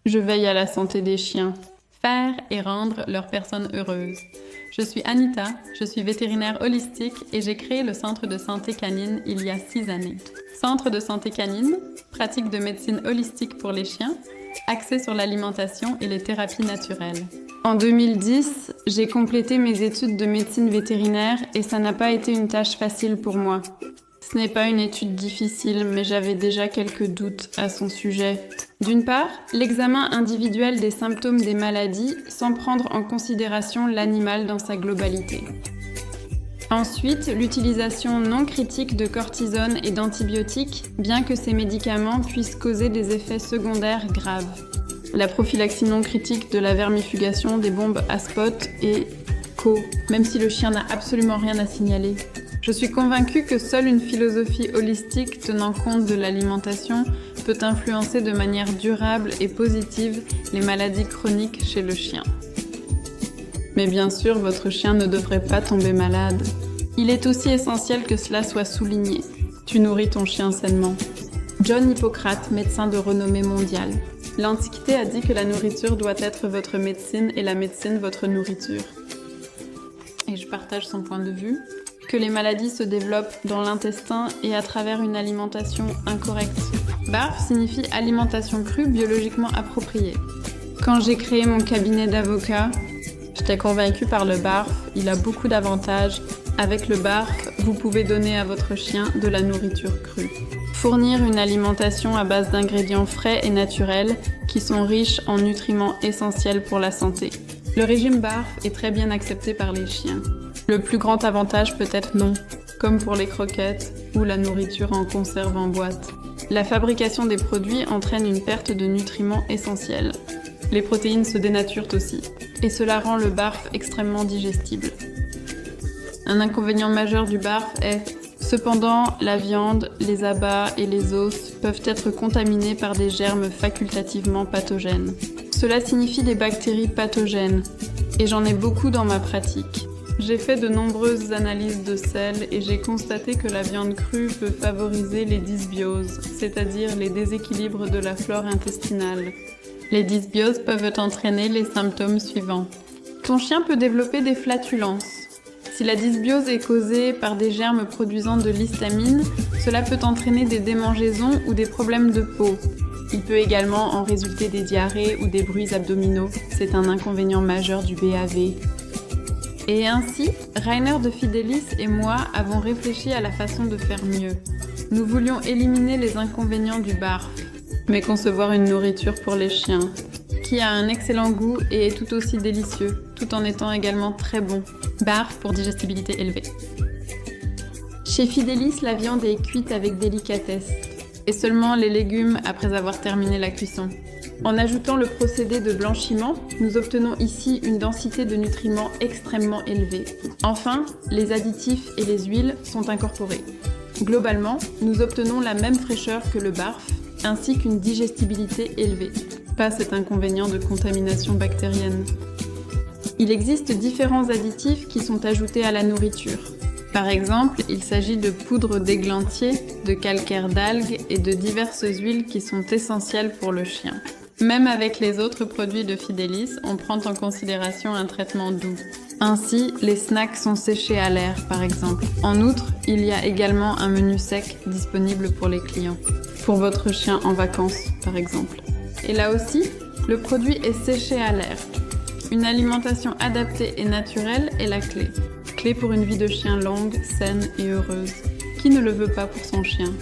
Je veille à la santé des chiens, faire et rendre leur personne heureuse. Je suis Anita, je suis vétérinaire holistique et j'ai créé le Centre de santé canine il y a 6 années. Centre de santé canine, pratique de médecine holistique pour les chiens, axé sur l'alimentation et les thérapies naturelles. En 2010, j'ai complété mes études de médecine vétérinaire et ça n'a pas été une tâche facile pour moi. Ce n'est pas une étude difficile, mais j'avais déjà quelques doutes à son sujet. D'une part, l'examen individuel des symptômes des maladies sans prendre en considération l'animal dans sa globalité. Ensuite, l'utilisation non critique de cortisone et d'antibiotiques, bien que ces médicaments puissent causer des effets secondaires graves. La prophylaxie non critique de la vermifugation, des bombes à spot et co, même si le chien n'a absolument rien à signaler. Je suis convaincue que seule une philosophie holistique tenant compte de l'alimentation peut influencer de manière durable et positive les maladies chroniques chez le chien. Mais bien sûr, votre chien ne devrait pas tomber malade. Il est aussi essentiel que cela soit souligné. Tu nourris ton chien sainement. John Hippocrate, médecin de renommée mondiale. L'Antiquité a dit que la nourriture doit être votre médecine et la médecine votre nourriture. Et je partage son point de vue. Que les maladies se développent dans l'intestin et à travers une alimentation incorrecte. BARF signifie alimentation crue biologiquement appropriée. Quand j'ai créé mon cabinet d'avocat, j'étais convaincue par le BARF, il a beaucoup d'avantages. Avec le BARF, vous pouvez donner à votre chien de la nourriture crue. Fournir une alimentation à base d'ingrédients frais et naturels qui sont riches en nutriments essentiels pour la santé. Le régime BARF est très bien accepté par les chiens. Le plus grand avantage peut-être non, comme pour les croquettes ou la nourriture en conserve en boîte. La fabrication des produits entraîne une perte de nutriments essentiels. Les protéines se dénaturent aussi, et cela rend le BARF extrêmement digestible. Un inconvénient majeur du BARF est, cependant, la viande, les abats et les os peuvent être contaminés par des germes facultativement pathogènes. Cela signifie des bactéries pathogènes, et j'en ai beaucoup dans ma pratique. J'ai fait de nombreuses analyses de sel et j'ai constaté que la viande crue peut favoriser les dysbioses, c'est-à-dire les déséquilibres de la flore intestinale. Les dysbioses peuvent entraîner les symptômes suivants. Ton chien peut développer des flatulences. Si la dysbiose est causée par des germes produisant de l'histamine, cela peut entraîner des démangeaisons ou des problèmes de peau. Il peut également en résulter des diarrhées ou des bruits abdominaux. C'est un inconvénient majeur du BAV. Et ainsi, Rainer de Fidelis et moi avons réfléchi à la façon de faire mieux. Nous voulions éliminer les inconvénients du BARF, mais concevoir une nourriture pour les chiens, qui a un excellent goût et est tout aussi délicieux, tout en étant également très bon. BARF pour digestibilité élevée. Chez Fidelis, la viande est cuite avec délicatesse, et seulement les légumes après avoir terminé la cuisson. En ajoutant le procédé de blanchiment, nous obtenons ici une densité de nutriments extrêmement élevée. Enfin, les additifs et les huiles sont incorporés. Globalement, nous obtenons la même fraîcheur que le BARF, ainsi qu'une digestibilité élevée. Pas cet inconvénient de contamination bactérienne. Il existe différents additifs qui sont ajoutés à la nourriture. Par exemple, il s'agit de poudre d'églantier, de calcaire d'algues et de diverses huiles qui sont essentielles pour le chien. Même avec les autres produits de Fidelis, on prend en considération un traitement doux. Ainsi, les snacks sont séchés à l'air, par exemple. En outre, il y a également un menu sec disponible pour les clients. Pour votre chien en vacances, par exemple. Et là aussi, le produit est séché à l'air. Une alimentation adaptée et naturelle est la clé. Clé pour une vie de chien longue, saine et heureuse. Qui ne le veut pas pour son chien ?